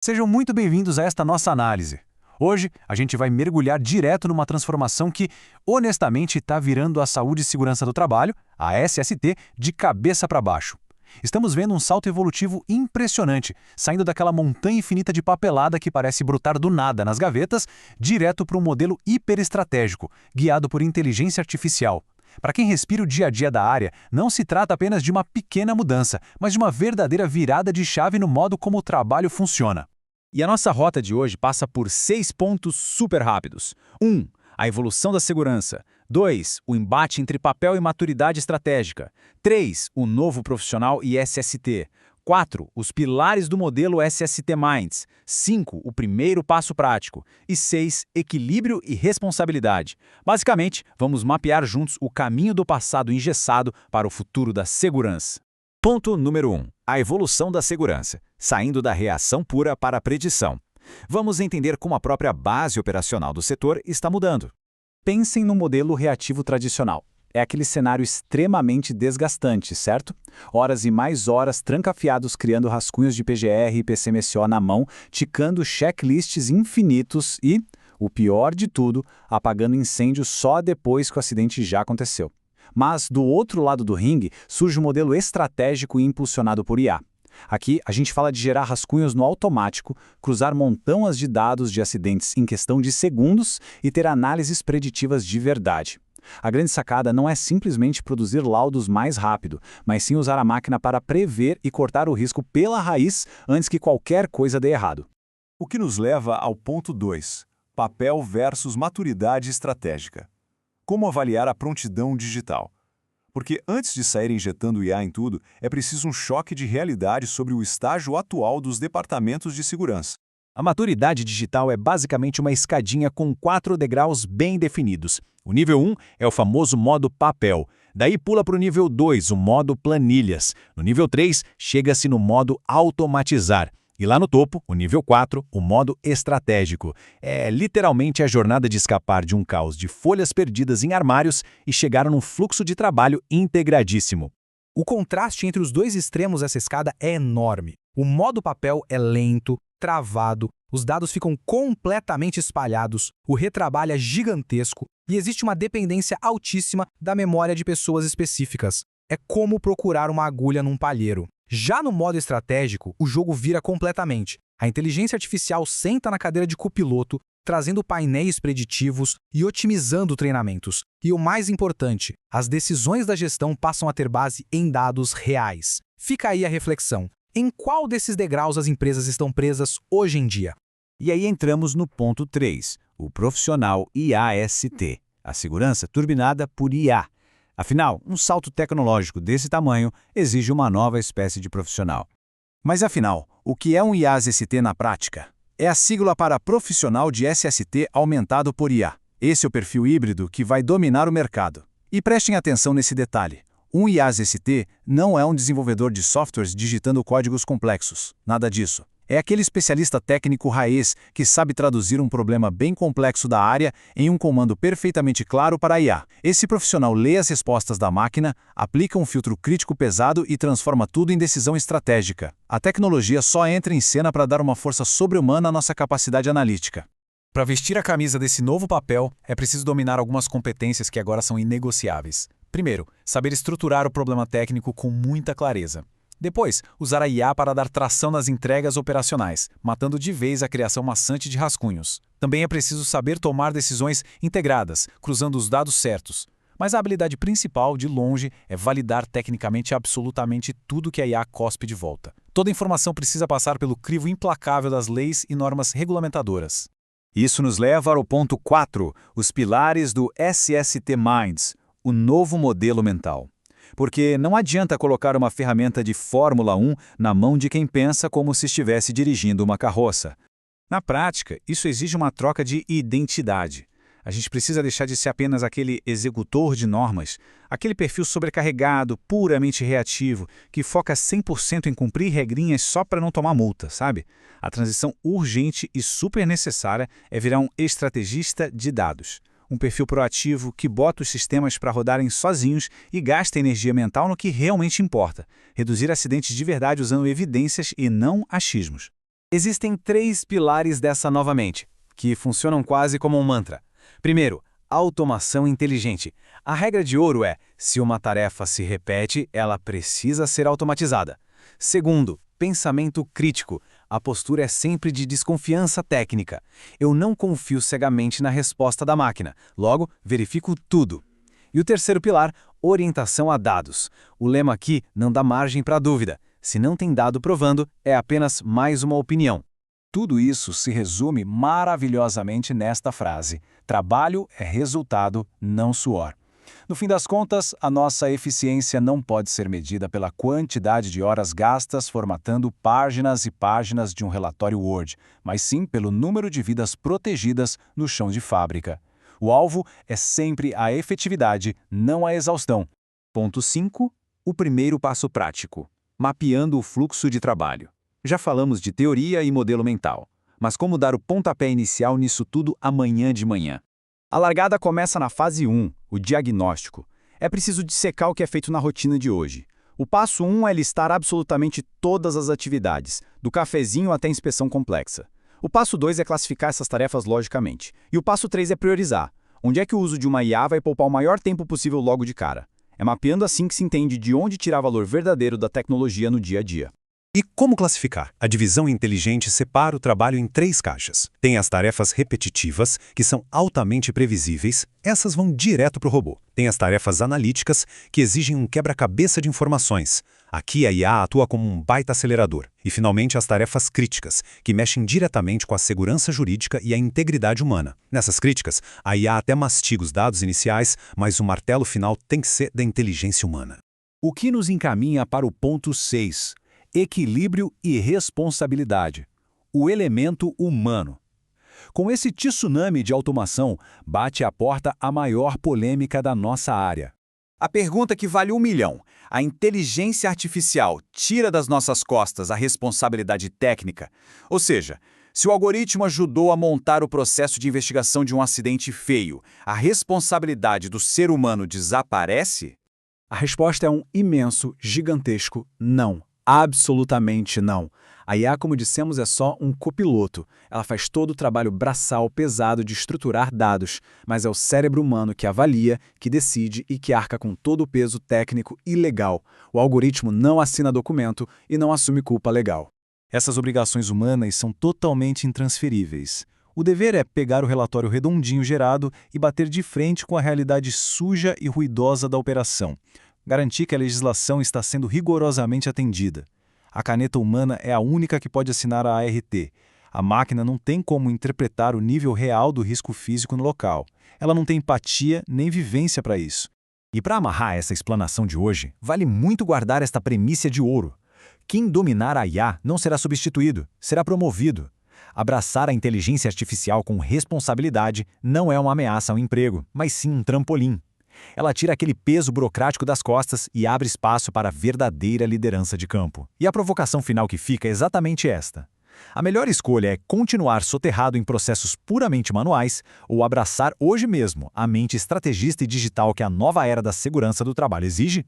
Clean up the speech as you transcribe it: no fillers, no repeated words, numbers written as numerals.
Sejam muito bem-vindos a esta nossa análise. Hoje, a gente vai mergulhar direto numa transformação que, honestamente, está virando a saúde e segurança do trabalho, a SST, de cabeça para baixo. Estamos vendo um salto evolutivo impressionante, saindo daquela montanha infinita de papelada que parece brotar do nada nas gavetas, direto para um modelo hiperestratégico, guiado por inteligência artificial. Para quem respira o dia a dia da área, não se trata apenas de uma pequena mudança, mas de uma verdadeira virada de chave no modo como o trabalho funciona. E a nossa rota de hoje passa por 6 pontos super rápidos. 1. A evolução da segurança. 2. O embate entre papel e maturidade estratégica. 3. O novo profissional e SST. 4. Os pilares do modelo SST Minds. 5. O primeiro passo prático. E 6. Equilíbrio e responsabilidade. Basicamente, vamos mapear juntos o caminho do passado engessado para o futuro da segurança. Ponto número 1. A evolução da segurança, saindo da reação pura para a predição. Vamos entender como a própria base operacional do setor está mudando. Pensem no modelo reativo tradicional. É aquele cenário extremamente desgastante, certo? Horas e mais horas trancafiados criando rascunhos de PGR e PCMSO na mão, ticando checklists infinitos e, o pior de tudo, apagando incêndio só depois que o acidente já aconteceu. Mas, do outro lado do ringue, surge um modelo estratégico e impulsionado por IA. Aqui, a gente fala de gerar rascunhos no automático, cruzar montanhas de dados de acidentes em questão de segundos e ter análises preditivas de verdade. A grande sacada não é simplesmente produzir laudos mais rápido, mas sim usar a máquina para prever e cortar o risco pela raiz antes que qualquer coisa dê errado. O que nos leva ao ponto 2, papel versus maturidade estratégica. Como avaliar a prontidão digital? Porque antes de sair injetando IA em tudo, é preciso um choque de realidade sobre o estágio atual dos departamentos de segurança. A maturidade digital é basicamente uma escadinha com 4 degraus bem definidos. O nível 1 é o famoso modo papel. Daí pula para o nível 2, o modo planilhas. No nível 3, chega-se no modo automatizar. E lá no topo, o nível 4, o modo estratégico. É literalmente a jornada de escapar de um caos de folhas perdidas em armários e chegar num fluxo de trabalho integradíssimo. O contraste entre os dois extremos dessa escada é enorme. O modo papel é lento, travado, os dados ficam completamente espalhados, o retrabalho é gigantesco e existe uma dependência altíssima da memória de pessoas específicas. É como procurar uma agulha num palheiro. Já no modo estratégico, o jogo vira completamente. A inteligência artificial senta na cadeira de copiloto, trazendo painéis preditivos e otimizando treinamentos. E o mais importante, as decisões da gestão passam a ter base em dados reais. Fica aí a reflexão. Em qual desses degraus as empresas estão presas hoje em dia? E aí entramos no ponto 3, o profissional IAST, a segurança turbinada por IA. Afinal, um salto tecnológico desse tamanho exige uma nova espécie de profissional. Mas afinal, o que é um IAST na prática? É a sigla para Profissional de SST aumentado por IA. Esse é o perfil híbrido que vai dominar o mercado. E prestem atenção nesse detalhe. Um IAST não é um desenvolvedor de softwares digitando códigos complexos. Nada disso. É aquele especialista técnico raiz que sabe traduzir um problema bem complexo da área em um comando perfeitamente claro para a IA. Esse profissional lê as respostas da máquina, aplica um filtro crítico pesado e transforma tudo em decisão estratégica. A tecnologia só entra em cena para dar uma força sobre-humana à nossa capacidade analítica. Para vestir a camisa desse novo papel, é preciso dominar algumas competências que agora são inegociáveis. Primeiro, saber estruturar o problema técnico com muita clareza. Depois, usar a IA para dar tração nas entregas operacionais, matando de vez a criação maçante de rascunhos. Também é preciso saber tomar decisões integradas, cruzando os dados certos. Mas a habilidade principal, de longe, é validar tecnicamente absolutamente tudo que a IA cospe de volta. Toda informação precisa passar pelo crivo implacável das leis e normas regulamentadoras. Isso nos leva ao ponto 4, os pilares do SST Minds, o novo modelo mental. Porque não adianta colocar uma ferramenta de Fórmula 1 na mão de quem pensa como se estivesse dirigindo uma carroça. Na prática, isso exige uma troca de identidade. A gente precisa deixar de ser apenas aquele executor de normas, aquele perfil sobrecarregado, puramente reativo, que foca 100% em cumprir regrinhas só para não tomar multa, sabe? A transição urgente e super necessária é virar um estrategista de dados. Um perfil proativo que bota os sistemas para rodarem sozinhos e gasta energia mental no que realmente importa, reduzir acidentes de verdade usando evidências e não achismos. Existem 3 pilares dessa nova mente, que funcionam quase como um mantra. Primeiro, automação inteligente. A regra de ouro é: se uma tarefa se repete, ela precisa ser automatizada. Segundo, pensamento crítico. A postura é sempre de desconfiança técnica. Eu não confio cegamente na resposta da máquina, logo, verifico tudo. E o terceiro pilar, orientação a dados. O lema aqui não dá margem para dúvida. Se não tem dado provando, é apenas mais uma opinião. Tudo isso se resume maravilhosamente nesta frase: trabalho é resultado, não suor. No fim das contas, a nossa eficiência não pode ser medida pela quantidade de horas gastas formatando páginas e páginas de um relatório Word, mas sim pelo número de vidas protegidas no chão de fábrica. O alvo é sempre a efetividade, não a exaustão. Ponto 5. O primeiro passo prático: mapeando o fluxo de trabalho. Já falamos de teoria e modelo mental, mas como dar o pontapé inicial nisso tudo amanhã de manhã? A largada começa na fase 1, o diagnóstico. É preciso dissecar o que é feito na rotina de hoje. O passo 1 é listar absolutamente todas as atividades, do cafezinho até a inspeção complexa. O passo 2 é classificar essas tarefas logicamente. E o passo 3 é priorizar. Onde é que o uso de uma IA vai poupar o maior tempo possível logo de cara? É mapeando assim que se entende de onde tirar valor verdadeiro da tecnologia no dia a dia. E como classificar? A divisão inteligente separa o trabalho em 3 caixas. Tem as tarefas repetitivas, que são altamente previsíveis, essas vão direto para o robô. Tem as tarefas analíticas, que exigem um quebra-cabeça de informações. Aqui a IA atua como um baita acelerador. E finalmente as tarefas críticas, que mexem diretamente com a segurança jurídica e a integridade humana. Nessas críticas, a IA até mastiga os dados iniciais, mas o martelo final tem que ser da inteligência humana. O que nos encaminha para o ponto 6. Equilíbrio e responsabilidade. O elemento humano. Com esse tsunami de automação, bate à porta a maior polêmica da nossa área. A pergunta que vale 1 milhão. A inteligência artificial tira das nossas costas a responsabilidade técnica? Ou seja, se o algoritmo ajudou a montar o processo de investigação de um acidente feio, a responsabilidade do ser humano desaparece? A resposta é um imenso, gigantesco não. Absolutamente não. A IA, como dissemos, é só um copiloto. Ela faz todo o trabalho braçal pesado de estruturar dados, mas é o cérebro humano que avalia, que decide e que arca com todo o peso técnico e legal. O algoritmo não assina documento e não assume culpa legal. Essas obrigações humanas são totalmente intransferíveis. O dever é pegar o relatório redondinho gerado e bater de frente com a realidade suja e ruidosa da operação. Garantir que a legislação está sendo rigorosamente atendida. A caneta humana é a única que pode assinar a ART. A máquina não tem como interpretar o nível real do risco físico no local. Ela não tem empatia nem vivência para isso. E para amarrar essa explanação de hoje, vale muito guardar esta premissa de ouro. Quem dominar a IA não será substituído, será promovido. Abraçar a inteligência artificial com responsabilidade não é uma ameaça ao emprego, mas sim um trampolim. Ela tira aquele peso burocrático das costas e abre espaço para a verdadeira liderança de campo. E a provocação final que fica é exatamente esta. A melhor escolha é continuar soterrado em processos puramente manuais ou abraçar hoje mesmo a mente estrategista e digital que a nova era da segurança do trabalho exige?